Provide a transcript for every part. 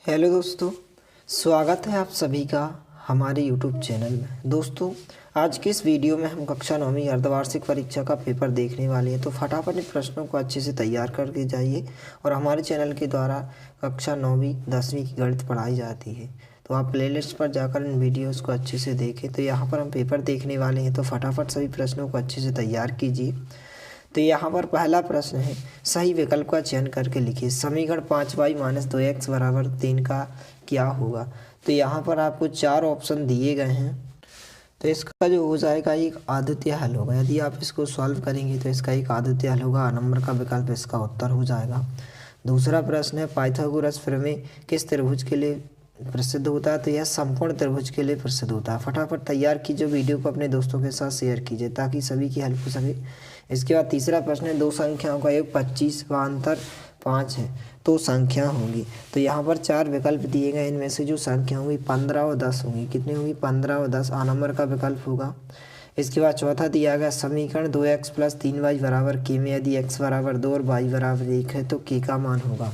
Hello दोस्तों, स्वागत है आप सभी का हमारे यूट्यूब चैनल में। दोस्तों, आज के इस वीडियो में हम कक्षा 9वीं अर्धवार्षिक परीक्षा का पेपर देखने वाले हैं। तो फटाफट इन प्रश्नों को अच्छे से तैयार करके जाइए। और हमारे चैनल के द्वारा कक्षा 9वीं 10वीं की गणित पढ़ाई जाती है, तो आप प्लेलिस्ट पर जाकर इन वीडियोज़ को अच्छे से देखें। तो यहाँ पर हम पेपर देखने वाले हैं, तो फटाफट सभी प्रश्नों को अच्छे से तैयार कीजिए। तो यहाँ पर पहला प्रश्न है, सही विकल्प का चयन करके लिखिए। समीकरण 5y - 2x = 3 का क्या होगा। तो यहाँ पर आपको 4 ऑप्शन दिए गए हैं। तो इसका जो हो जाएगा एक आद्वितीय हल होगा। यदि आप इसको सॉल्व करेंगे तो इसका एक आद्वितीय हल होगा। नंबर का विकल्प इसका उत्तर हो जाएगा। दूसरा प्रश्न है, पाइथागोरस प्रमेय किस त्रिभुज के लिए प्रसिद्ध होता है। तो यह संपूर्ण त्रिभुज के लिए प्रसिद्ध होता है। फटाफट तैयार कीजिए, वीडियो को अपने दोस्तों के साथ शेयर कीजिए ताकि सभी की हेल्प हो सके। इसके बाद तीसरा प्रश्न है, दो संख्याओं का योग 25 व अंतर 5 है तो संख्या होगी। तो यहाँ पर 4 विकल्प दिए गए, इनमें से जो संख्या होंगी 15 और 10 होंगी। कितनी होंगी? 15 और 10। नंबर का विकल्प होगा। इसके बाद चौथा दिया गया, समीकरण 2x + 3y = k में यदि x = 2 और y = 1 है तो k का मान होगा।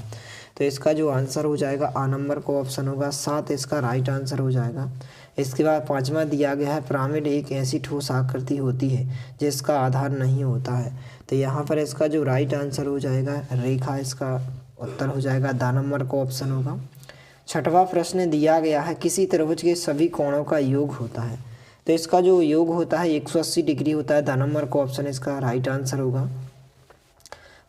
तो इसका जो आंसर हो जाएगा नंबर का ऑप्शन होगा 7, इसका राइट आंसर हो जाएगा। इसके बाद पांचवा दिया गया है, पिरामिड एक ऐसी ठोस आकृति होती है जिसका आधार नहीं होता है। तो यहाँ पर इसका जो राइट आंसर हो जाएगा रेखा, इसका उत्तर हो जाएगा। नंबर का ऑप्शन होगा। छठवां प्रश्न दिया गया है, किसी त्रिभुज के सभी कोणों का योग होता है। तो इसका जो योग होता है 180 डिग्री होता है। नंबर का ऑप्शन इसका राइट आंसर होगा।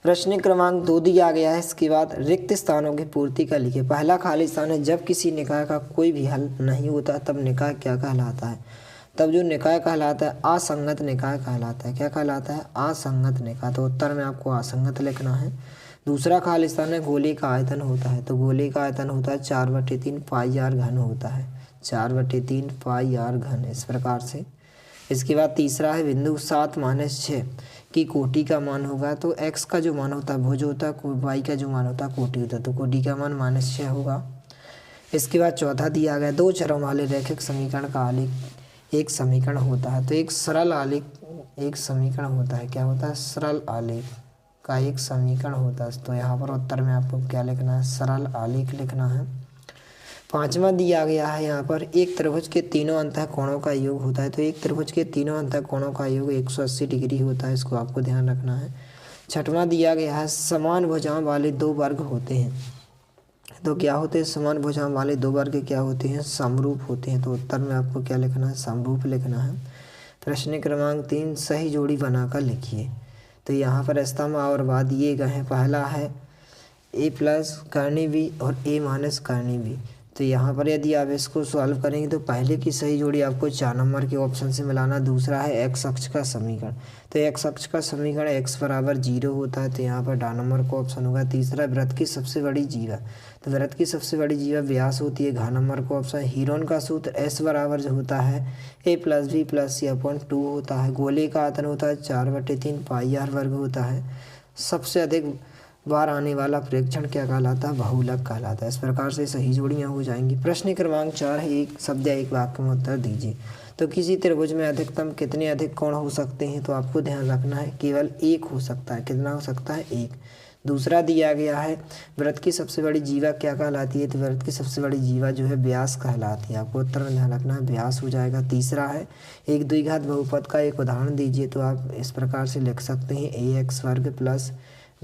प्रश्न क्रमांक 2 दिया गया है, इसके बाद रिक्त स्थानों की पूर्ति का लिखिए। पहला खाली स्थान है, जब किसी निकाय का कोई भी हल नहीं होता तब निकाय क्या कहलाता है। तब जो निकाय कहलाता है असंगत निकाय कहलाता है। क्या कहलाता है? असंगत निकाय। तो उत्तर में आपको असंगत लिखना है। दूसरा खाली स्थान है, गोले का आयतन होता है। तो गोले का आयतन होता है 4/3 πr घन होता है। 4/3 πr घन, इस प्रकार से। इसके बाद तीसरा है, बिंदु 7 - 6 की कोटि का मान होगा। तो x का जो मान होता है भुज होता है, y का जो मान होता है कोटि होता है। तो कोटि का मान -6 होगा। इसके बाद चौथा दिया गया, दो चरों वाले रैखिक समीकरण का आलेख एक समीकरण होता है। तो एक सरल आलेख एक समीकरण होता है। क्या होता है? सरल आलेख का एक समीकरण होता है। तो यहाँ पर उत्तर में आपको क्या लिखना है? सरल आलेख लिखना है। पांचवा दिया गया है यहाँ पर, एक त्रिभुज के तीनों अंतः कोणों का योग होता है। तो एक त्रिभुज के तीनों अंतः कोणों का योग 180 डिग्री होता है। इसको आपको ध्यान रखना है। छठवां दिया गया है, समान भुजाओं वाले दो वर्ग होते हैं। तो क्या होते हैं? समान भुजाओं वाले दो वर्ग क्या होते हैं? समरूप होते हैं। तो उत्तर में आपको क्या लिखना है? समरूप लिखना है। प्रश्न क्रमांक 3, सही जोड़ी बनाकर लिखिए। तो यहाँ पर स्तंभ और बाद दिए गए हैं। पहला है a+ करनी b और a- करनी b। तो यहाँ पर यदि आप इसको सॉल्व करेंगे तो पहले की सही जोड़ी आपको 4 नंबर के ऑप्शन से मिलाना। दूसरा है x अक्ष का समीकरण। तो x अक्ष का समीकरण x = 0 होता है। तो यहाँ पर डा नंबर का ऑप्शन होगा। तीसरा, वृत्त की सबसे बड़ी जीवा। तो वृत्त की सबसे बड़ी जीवा व्यास होती है। घ नंबर का ऑप्शन। हीरोन का सूत्र S = जो होता है a + b + c/2 होता है। गोले का आयतन होता है 4/3 πr वर्ग होता है। सबसे अधिक बार आने वाला प्रेक्षण क्या कहलाता है? बहुलक कहलाता है। इस प्रकार से सही जोड़ियां हो जाएंगी। प्रश्न क्रमांक 4 है, एक शब्द या एक वाक्य में उत्तर दीजिए। तो किसी त्रिभुज में अधिकतम कितने अधिक कोण हो सकते हैं। तो आपको ध्यान रखना है केवल एक हो सकता है। कितना हो सकता है? एक। दूसरा दिया गया है, वृत्त की सबसे बड़ी जीवा क्या कहलाती है। तो वृत्त की सबसे बड़ी जीवा जो है व्यास कहलाती है। आपको उत्तर में ध्यान रखना है, व्यास हो जाएगा। तीसरा है, एक द्विघात बहुपद का एक उदाहरण दीजिए। तो आप इस प्रकार से लिख सकते हैं, ax² +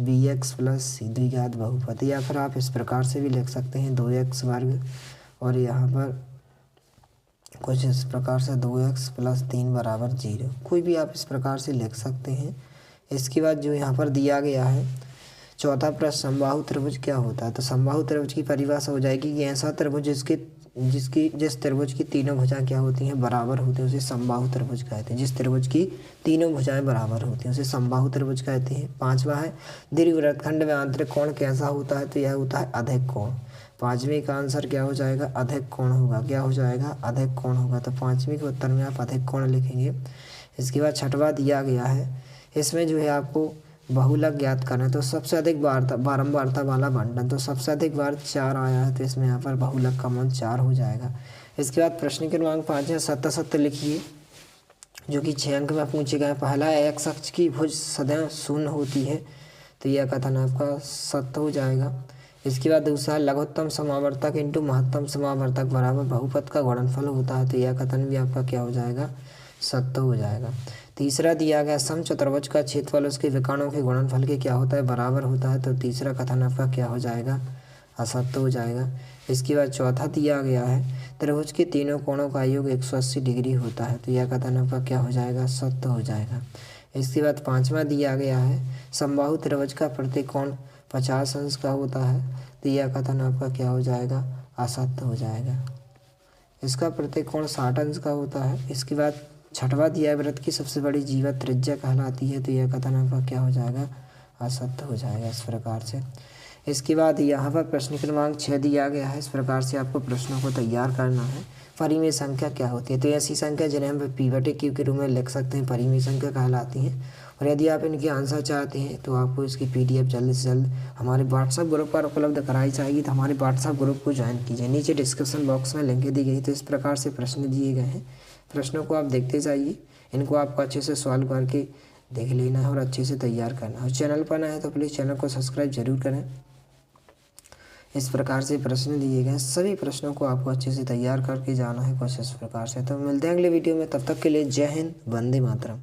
bx + c द्विघात बहुपद। या फिर आप इस प्रकार से भी लिख सकते हैं 2x² और यहाँ पर कुछ इस प्रकार से 2x + 3 = 0। कोई भी आप इस प्रकार से लिख सकते हैं। इसके बाद जो यहाँ पर दिया गया है चौथा प्रश्न, समबाहु त्रिभुज क्या होता है। तो समबाहु त्रिभुज की परिभाषा हो जाएगी कि ऐसा त्रिभुज जिस त्रिभुज की तीनों भुजाएं क्या होती हैं? बराबर होती हैं, उसे समबाहु त्रिभुज कहते हैं। जिस त्रिभुज की तीनों भुजाएं बराबर होती हैं उसे समबाहु त्रिभुज कहते हैं। पांचवा है, दीर्घवृत्तखंड में आंतरिक कोण कैसा होता है। तो यह होता है अधिक कोण। पांचवें का आंसर क्या हो जाएगा? अधिक कोण होगा। क्या हो जाएगा? अधिक कोण होगा। तो पांचवें के उत्तर में आप अधिक कोण लिखेंगे। इसके बाद छठवा दिया गया है, इसमें जो है आपको बहुलक ज्ञात करना है। तो सबसे अधिक बारंबारता वाला बंटन। तो सबसे अधिक बार 4 आया है, तो इसमें यहाँ पर बहुलक का मान 4 हो जाएगा। इसके बाद प्रश्न क्रमांक 5 है, सत्य लिखिए, जो कि 6 अंक में पूछे गए। पहला है, x अक्ष की भुज सदैव शून्य होती है। तो यह कथन आपका सत्य हो जाएगा। इसके बाद दूसरा लघुत्तम समावर्तक इंटू महत्तम समावर्तक बराबर बहुपद का गुणनफल होता है, तो यह कथन भी आपका क्या हो जाएगा, सत्य हो जाएगा। तीसरा दिया गया समचतुर्भुज का क्षेत्रफल उसके विकर्णों के गुणनफल के क्या होता है, बराबर होता है, तो तीसरा कथन आपका क्या हो जाएगा, असत्य हो जाएगा। इसके बाद चौथा दिया गया है त्रिभुज के तीनों कोणों का योग 180 डिग्री होता है, तो यह कथन आपका क्या हो जाएगा, सत्य हो जाएगा। इसके बाद पांचवा दिया गया है समबाहु त्रिभुज का प्रत्येक कोण 50 अंश का होता है, तो यह कथन आपका क्या हो जाएगा, असत्य हो जाएगा। इसका प्रत्येक कोण 60 अंश का होता है। इसके बाद छठवां दिया है वृत्त की सबसे बड़ी जीवा त्रिज्या कहलाती है, तो यह कथन आपका क्या हो जाएगा, असत्य हो जाएगा इस प्रकार से। इसके बाद यहाँ पर प्रश्न क्रमांक 6 दिया गया है, इस प्रकार से आपको प्रश्नों को तैयार करना है। परिमेय संख्या क्या होती है, तो ऐसी संख्या जिन्हें हम P/Q के रूप में लिख सकते हैं परिमेय संख्या कहलाती हैं। और यदि आप इनके आंसर चाहते हैं तो आपको इसकी PDF जल्द से जल्द हमारे व्हाट्सएप ग्रुप पर उपलब्ध कराई जाएगी, तो हमारे व्हाट्सएप ग्रुप को ज्वाइन कीजिए। नीचे डिस्क्रिप्शन बॉक्स में लिंक दी गई, तो इस प्रकार से प्रश्न दिए गए हैं। प्रश्नों को आप देखते जाइए, इनको आपको अच्छे से सॉल्व करके देख लेना है और अच्छे से तैयार करना है। और चैनल पर नए हैं तो प्लीज़ चैनल को सब्सक्राइब जरूर करें। इस प्रकार से प्रश्न दिए गए, सभी प्रश्नों को आपको अच्छे से तैयार करके जाना है कुछ इस प्रकार से। तो मिलते हैं अगले वीडियो में, तब तक के लिए जय हिंद, वंदे मातरम।